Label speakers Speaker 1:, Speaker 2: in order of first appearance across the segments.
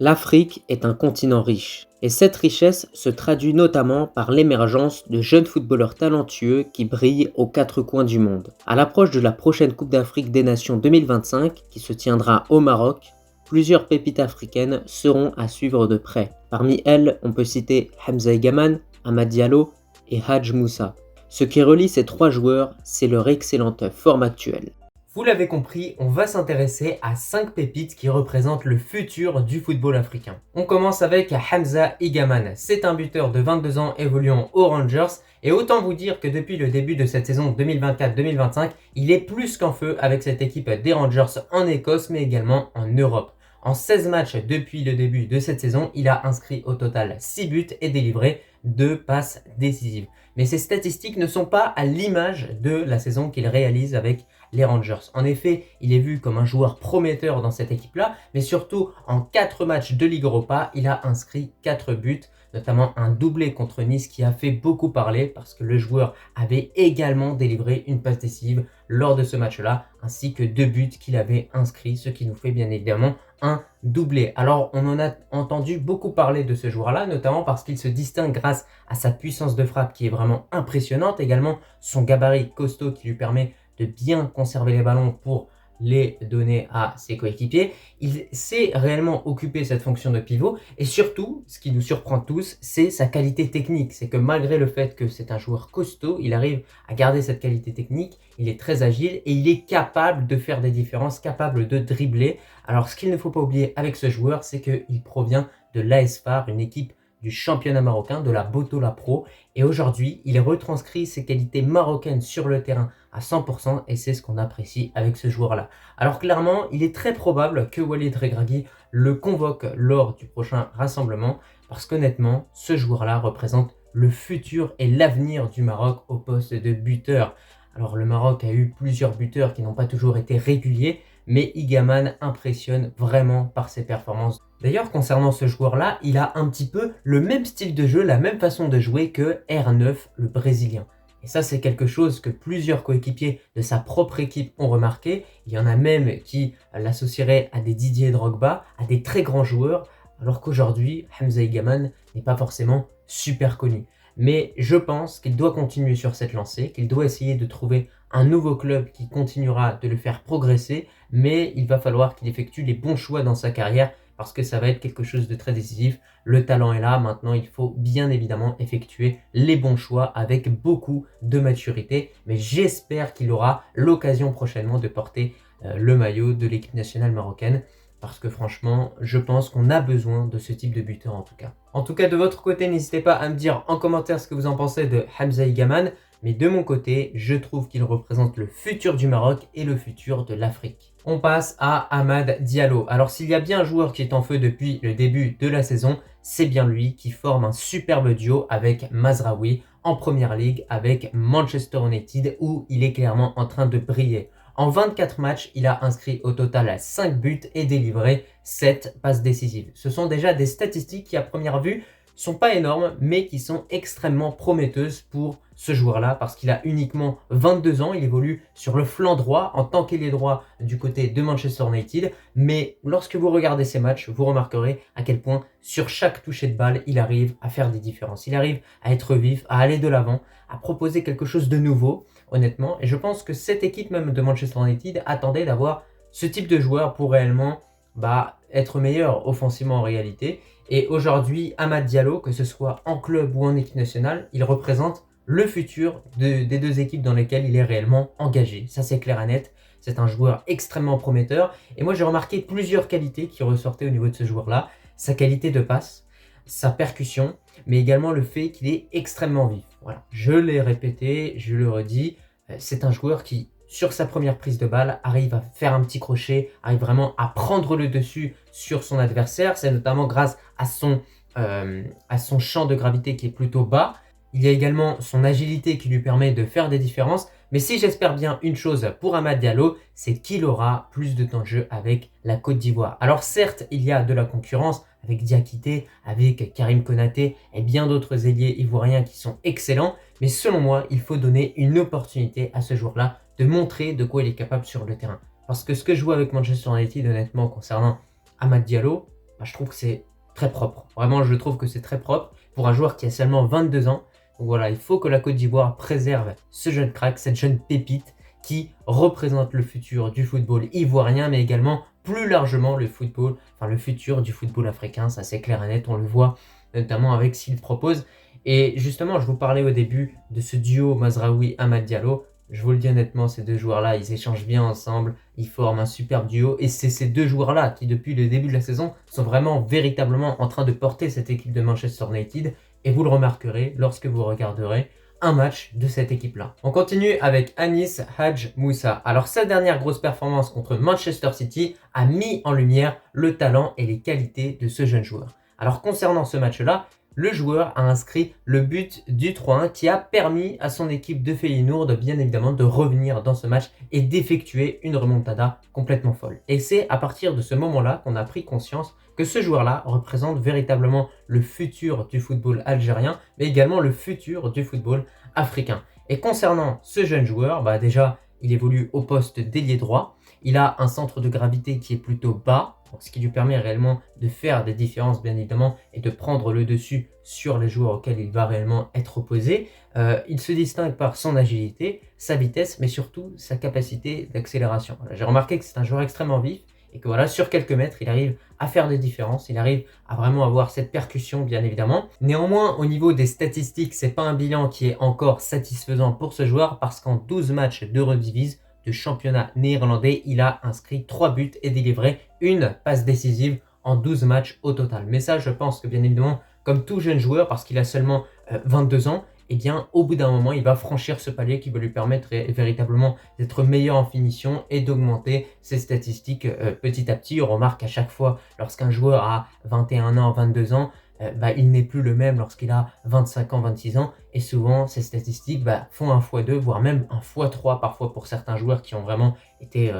Speaker 1: L'Afrique est un continent riche, et cette richesse se traduit notamment par l'émergence de jeunes footballeurs talentueux qui brillent aux quatre coins du monde. À l'approche de la prochaine Coupe d'Afrique des Nations 2025, qui se tiendra au Maroc, plusieurs pépites africaines seront à suivre de près. Parmi elles, on peut citer Hamza Egaman, Amad Diallo et Hadj Moussa. Ce qui relie ces trois joueurs, c'est leur excellente forme actuelle.
Speaker 2: Vous l'avez compris, on va s'intéresser à 5 pépites qui représentent le futur du football africain. On commence avec Hamza Egaman. C'est un buteur de 22 ans évoluant aux Rangers et autant vous dire que depuis le début de cette saison 2024-2025, il est plus qu'en feu avec cette équipe des Rangers en Écosse mais également en Europe. En 16 matchs depuis le début de cette saison, il a inscrit au total 6 buts et délivré 2 passes décisives. Mais ces statistiques ne sont pas à l'image de la saison qu'il réalise avec les Rangers. En effet, il est vu comme un joueur prometteur dans cette équipe-là, mais surtout en 4 matchs de Ligue Europa, il a inscrit 4 buts, notamment un doublé contre Nice qui a fait beaucoup parler parce que le joueur avait également délivré une passe décisive lors de ce match-là, ainsi que 2 buts qu'il avait inscrits, ce qui nous fait bien évidemment un doublé. Alors on en a entendu beaucoup parler de ce joueur-là, notamment parce qu'il se distingue grâce à sa puissance de frappe qui est vraiment impressionnante, également son gabarit costaud qui lui permet de bien conserver les ballons pour les donner à ses coéquipiers. Il sait réellement occuper cette fonction de pivot et surtout, ce qui nous surprend tous, c'est sa qualité technique. C'est que malgré le fait que c'est un joueur costaud, il arrive à garder cette qualité technique, il est très agile et il est capable de faire des différences, capable de dribbler. Alors ce qu'il ne faut pas oublier avec ce joueur, c'est qu'il provient de l'AS FAR, une équipe du championnat marocain, de la Botola Pro. Et aujourd'hui, il retranscrit ses qualités marocaines sur le terrain à 100% et c'est ce qu'on apprécie avec ce joueur-là. Alors clairement, il est très probable que Walid Regragui le convoque lors du prochain rassemblement parce qu'honnêtement, ce joueur-là représente le futur et l'avenir du Maroc au poste de buteur. Alors le Maroc a eu plusieurs buteurs qui n'ont pas toujours été réguliers, mais Egaman impressionne vraiment par ses performances. D'ailleurs, concernant ce joueur-là, il a un petit peu le même style de jeu, la même façon de jouer que R9, le Brésilien. Et ça, c'est quelque chose que plusieurs coéquipiers de sa propre équipe ont remarqué. Il y en a même qui l'associeraient à des Didier Drogba, à des très grands joueurs, alors qu'aujourd'hui, Hamza Egaman n'est pas forcément super connu. Mais je pense qu'il doit continuer sur cette lancée, qu'il doit essayer de trouver un nouveau club qui continuera de le faire progresser, mais il va falloir qu'il effectue les bons choix dans sa carrière parce que ça va être quelque chose de très décisif. Le talent est là, maintenant il faut bien évidemment effectuer les bons choix avec beaucoup de maturité, mais j'espère qu'il aura l'occasion prochainement de porter le maillot de l'équipe nationale marocaine. Parce que franchement, je pense qu'on a besoin de ce type de buteur en tout cas. En tout cas, de votre côté, n'hésitez pas à me dire en commentaire ce que vous en pensez de Hamza Egaman. Mais de mon côté, je trouve qu'il représente le futur du Maroc et le futur de l'Afrique. On passe à Amad Diallo. Alors s'il y a bien un joueur qui est en feu depuis le début de la saison, c'est bien lui qui forme un superbe duo avec Mazraoui en Première Ligue avec Manchester United où il est clairement en train de briller. En 24 matchs, il a inscrit au total 5 buts et délivré 7 passes décisives. Ce sont déjà des statistiques qui à première vue sont pas énormes mais qui sont extrêmement prometteuses pour ce joueur-là parce qu'il a uniquement 22 ans, il évolue sur le flanc droit en tant qu'ailier droit du côté de Manchester United, mais lorsque vous regardez ces matchs, vous remarquerez à quel point sur chaque toucher de balle, il arrive à faire des différences, il arrive à être vif, à aller de l'avant, à proposer quelque chose de nouveau, honnêtement, et je pense que cette équipe même de Manchester United attendait d'avoir ce type de joueur pour réellement être meilleur offensivement en réalité. Et aujourd'hui, Amad Diallo, que ce soit en club ou en équipe nationale, il représente le futur des deux équipes dans lesquelles il est réellement engagé. Ça, c'est clair et net. C'est un joueur extrêmement prometteur. Et moi, j'ai remarqué plusieurs qualités qui ressortaient au niveau de ce joueur-là. Sa qualité de passe, sa percussion, mais également le fait qu'il est extrêmement vif. Voilà. Je l'ai répété, je le redis. C'est un joueur qui, sur sa première prise de balle, arrive à faire un petit crochet, arrive vraiment à prendre le dessus sur son adversaire. C'est notamment grâce à son champ de gravité qui est plutôt bas. Il y a également son agilité qui lui permet de faire des différences. Mais si j'espère bien une chose pour Amad Diallo, c'est qu'il aura plus de temps de jeu avec la Côte d'Ivoire. Alors certes, il y a de la concurrence avec Diakité, avec Karim Konaté et bien d'autres ailiers ivoiriens qui sont excellents. Mais selon moi, il faut donner une opportunité à ce joueur-là de montrer de quoi il est capable sur le terrain. Parce que ce que je vois avec Manchester United, honnêtement, concernant Amad Diallo, je trouve que c'est très propre. Vraiment, je trouve que c'est très propre pour un joueur qui a seulement 22 ans. Donc voilà, il faut que la Côte d'Ivoire préserve ce jeune crack, cette jeune pépite qui représente le futur du football ivoirien, mais également plus largement le football, enfin le futur du football africain. Ça c'est clair et net, on le voit notamment avec ce qu'il propose. Et justement, je vous parlais au début de ce duo Mazraoui-Amad Diallo. Je vous le dis honnêtement, ces deux joueurs-là, ils échangent bien ensemble, ils forment un superbe duo. Et c'est ces deux joueurs-là qui, depuis le début de la saison, sont vraiment véritablement en train de porter cette équipe de Manchester United. Et vous le remarquerez lorsque vous regarderez un match de cette équipe-là. On continue avec Anis Hadj Moussa. Alors sa dernière grosse performance contre Manchester City a mis en lumière le talent et les qualités de ce jeune joueur. Alors concernant ce match-là, le joueur a inscrit le but du 3-1 qui a permis à son équipe de Feyenoord bien évidemment de revenir dans ce match et d'effectuer une remontada complètement folle. Et c'est à partir de ce moment-là qu'on a pris conscience que ce joueur-là représente véritablement le futur du football algérien, mais également le futur du football africain. Et concernant ce jeune joueur, déjà, il évolue au poste d'ailier droit. Il a un centre de gravité qui est plutôt bas, ce qui lui permet réellement de faire des différences, bien évidemment, et de prendre le dessus sur les joueurs auxquels il va réellement être opposé. Il se distingue par son agilité, sa vitesse, mais surtout sa capacité d'accélération. J'ai remarqué que c'est un joueur extrêmement vif, et que voilà, sur quelques mètres, il arrive à faire des différences, il arrive à vraiment avoir cette percussion, bien évidemment. Néanmoins, au niveau des statistiques, c'est pas un bilan qui est encore satisfaisant pour ce joueur, parce qu'en 12 matchs d'Eurodivise, de championnat néerlandais, il a inscrit 3 buts et délivré une passe décisive en 12 matchs au total. Mais ça, je pense que bien évidemment, comme tout jeune joueur, parce qu'il a seulement 22 ans, eh bien, au bout d'un moment, il va franchir ce palier qui va lui permettre véritablement d'être meilleur en finition et d'augmenter ses statistiques petit à petit. On remarque à chaque fois, lorsqu'un joueur a 21 ans, 22 ans, il n'est plus le même lorsqu'il a 25 ans, 26 ans. Et souvent, ces statistiques font un x2, voire même un x3 parfois pour certains joueurs qui ont vraiment été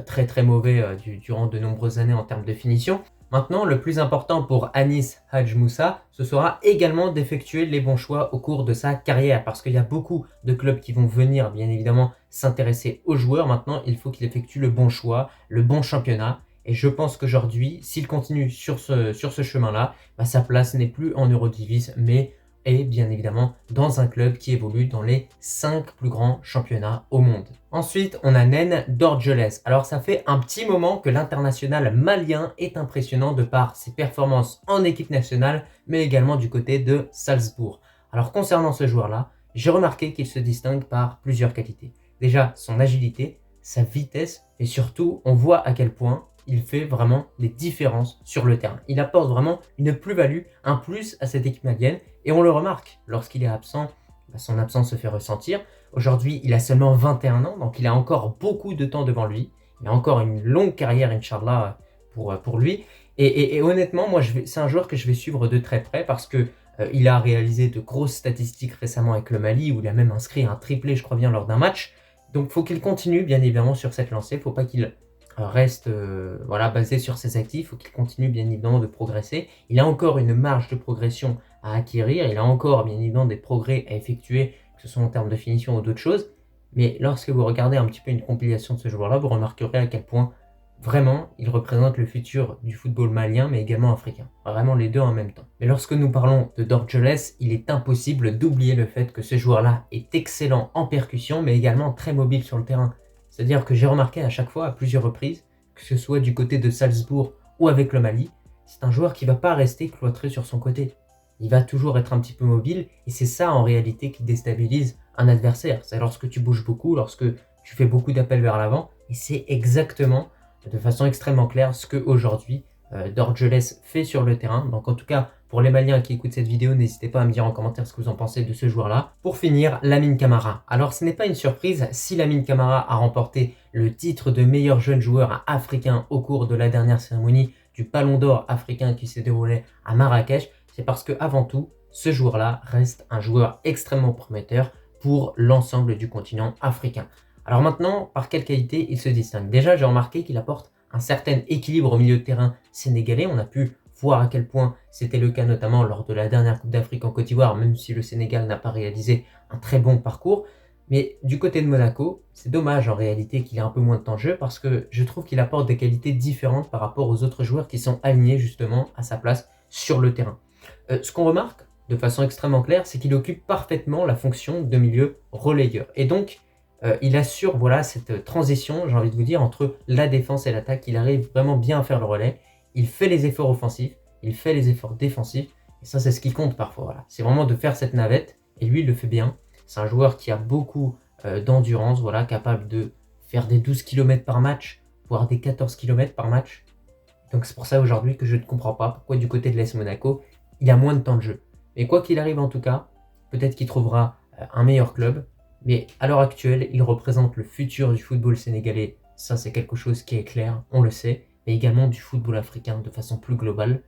Speaker 2: très très mauvais durant de nombreuses années en termes de finition. Maintenant, le plus important pour Anis Hadj Moussa, ce sera également d'effectuer les bons choix au cours de sa carrière, parce qu'il y a beaucoup de clubs qui vont venir, bien évidemment, s'intéresser aux joueurs. Maintenant, il faut qu'il effectue le bon choix, le bon championnat. Et je pense qu'aujourd'hui, s'il continue sur ce chemin-là, sa place n'est plus en Eurodivisie, mais est bien évidemment dans un club qui évolue dans les 5 plus grands championnats au monde. Ensuite, on a Nen Dorgeles. Alors ça fait un petit moment que l'international malien est impressionnant de par ses performances en équipe nationale, mais également du côté de Salzbourg. Alors concernant ce joueur-là, j'ai remarqué qu'il se distingue par plusieurs qualités. Déjà, son agilité, sa vitesse, et surtout, on voit à quel point il fait vraiment des différences sur le terrain. Il apporte vraiment une plus-value, un plus à cette équipe malienne, et on le remarque lorsqu'il est absent. Son absence se fait ressentir. Aujourd'hui, il a seulement 21 ans, donc il a encore beaucoup de temps devant lui. Il a encore une longue carrière, Inch'Allah, pour lui. Et honnêtement, moi, c'est un joueur que je vais suivre de très près parce que il a réalisé de grosses statistiques récemment avec le Mali, où il a même inscrit un triplé, je crois bien, lors d'un match. Donc, il faut qu'il continue, bien évidemment, sur cette lancée. Il ne faut pas qu'il reste basé sur ses actifs. Il faut qu'il continue, bien évidemment, de progresser. Il a encore une marge de progression à acquérir. Il a encore, bien évidemment, des progrès à effectuer, que ce soit en termes de finition ou d'autres choses. Mais lorsque vous regardez un petit peu une compilation de ce joueur-là, vous remarquerez à quel point, vraiment, il représente le futur du football malien, mais également africain. Vraiment les deux en même temps. Mais lorsque nous parlons de Dorgeles, il est impossible d'oublier le fait que ce joueur-là est excellent en percussion, mais également très mobile sur le terrain. C'est-à-dire que j'ai remarqué à chaque fois, à plusieurs reprises, que ce soit du côté de Salzbourg ou avec le Mali, c'est un joueur qui ne va pas rester cloîtré sur son côté. Il va toujours être un petit peu mobile, et c'est ça en réalité qui déstabilise un adversaire. C'est lorsque tu bouges beaucoup, lorsque tu fais beaucoup d'appels vers l'avant, et c'est exactement, de façon extrêmement claire, ce que aujourd'hui Dorgeles fait sur le terrain. Donc en tout cas, pour les Maliens qui écoutent cette vidéo, n'hésitez pas à me dire en commentaire ce que vous en pensez de ce joueur-là. Pour finir, Lamine Camara. Alors ce n'est pas une surprise si Lamine Camara a remporté le titre de meilleur jeune joueur africain au cours de la dernière cérémonie du Ballon d'Or africain qui s'est déroulé à Marrakech. C'est parce que avant tout, ce joueur-là reste un joueur extrêmement prometteur pour l'ensemble du continent africain. Alors maintenant, par quelle qualité il se distingue? Déjà, j'ai remarqué qu'il apporte un certain équilibre au milieu de terrain sénégalais. On a pu voir à quel point c'était le cas notamment lors de la dernière Coupe d'Afrique en Côte d'Ivoire, même si le Sénégal n'a pas réalisé un très bon parcours. Mais du côté de Monaco, c'est dommage en réalité qu'il ait un peu moins de temps de jeu parce que je trouve qu'il apporte des qualités différentes par rapport aux autres joueurs qui sont alignés justement à sa place sur le terrain. Ce qu'on remarque de façon extrêmement claire, c'est qu'il occupe parfaitement la fonction de milieu relayeur. Et donc, il assure voilà, cette transition, j'ai envie de vous dire, entre la défense et l'attaque. Il arrive vraiment bien à faire le relais. Il fait les efforts offensifs, il fait les efforts défensifs. Et ça, c'est ce qui compte parfois. Voilà. C'est vraiment de faire cette navette. Et lui, il le fait bien. C'est un joueur qui a beaucoup d'endurance, voilà, capable de faire des 12 km par match, voire des 14 km par match. Donc c'est pour ça aujourd'hui que je ne comprends pas pourquoi du côté de l'AS Monaco, il a moins de temps de jeu. Mais quoi qu'il arrive en tout cas, peut-être qu'il trouvera un meilleur club. Mais à l'heure actuelle, il représente le futur du football sénégalais. Ça, c'est quelque chose qui est clair, on le sait. Mais également du football africain de façon plus globale.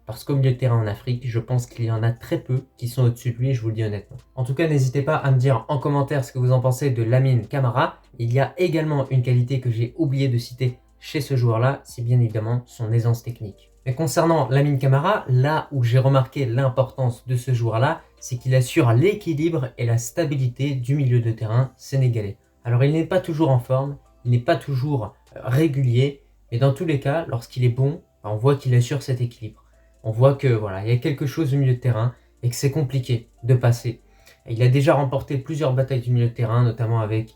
Speaker 2: Parce qu'au milieu de terrain en Afrique, je pense qu'il y en a très peu qui sont au-dessus de lui, je vous le dis honnêtement. En tout cas, n'hésitez pas à me dire en commentaire ce que vous en pensez de Lamine Camara. Il y a également une qualité que j'ai oublié de citer chez ce joueur-là, c'est bien évidemment son aisance technique. Mais concernant Lamine Camara, là où j'ai remarqué l'importance de ce joueur-là, c'est qu'il assure l'équilibre et la stabilité du milieu de terrain sénégalais. Alors il n'est pas toujours en forme, il n'est pas toujours régulier, mais dans tous les cas, lorsqu'il est bon, on voit qu'il assure cet équilibre. On voit que voilà, il y a quelque chose au milieu de terrain et que c'est compliqué de passer. Il a déjà remporté plusieurs batailles du milieu de terrain, notamment avec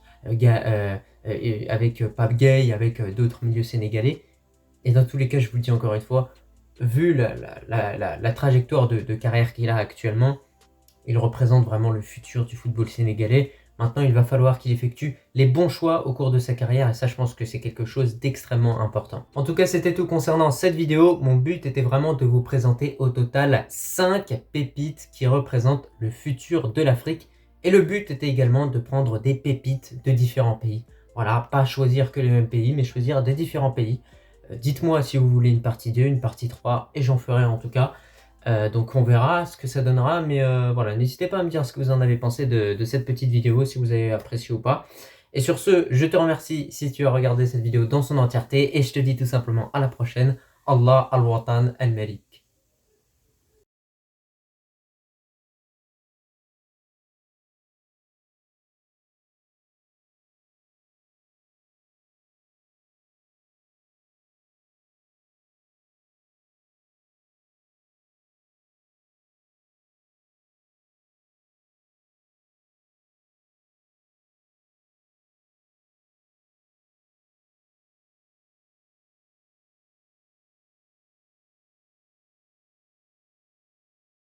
Speaker 2: Pape Gueye, avec d'autres milieux sénégalais. Et dans tous les cas, je vous le dis encore une fois, vu la trajectoire de carrière qu'il a actuellement, il représente vraiment le futur du football sénégalais. Maintenant, il va falloir qu'il effectue les bons choix au cours de sa carrière et ça, je pense que c'est quelque chose d'extrêmement important. En tout cas, c'était tout concernant cette vidéo. Mon but était vraiment de vous présenter au total 5 pépites qui représentent le futur de l'Afrique. Et le but était également de prendre des pépites de différents pays. Voilà, pas choisir que les mêmes pays, mais choisir des différents pays. Dites-moi si vous voulez une partie 2, une partie 3, et j'en ferai en tout cas. Donc on verra ce que ça donnera, mais voilà, n'hésitez pas à me dire ce que vous en avez pensé de cette petite vidéo, si vous avez apprécié ou pas. Et sur ce, je te remercie si tu as regardé cette vidéo dans son entièreté, et je te dis tout simplement à la prochaine. Allah al-Watan al-Mali.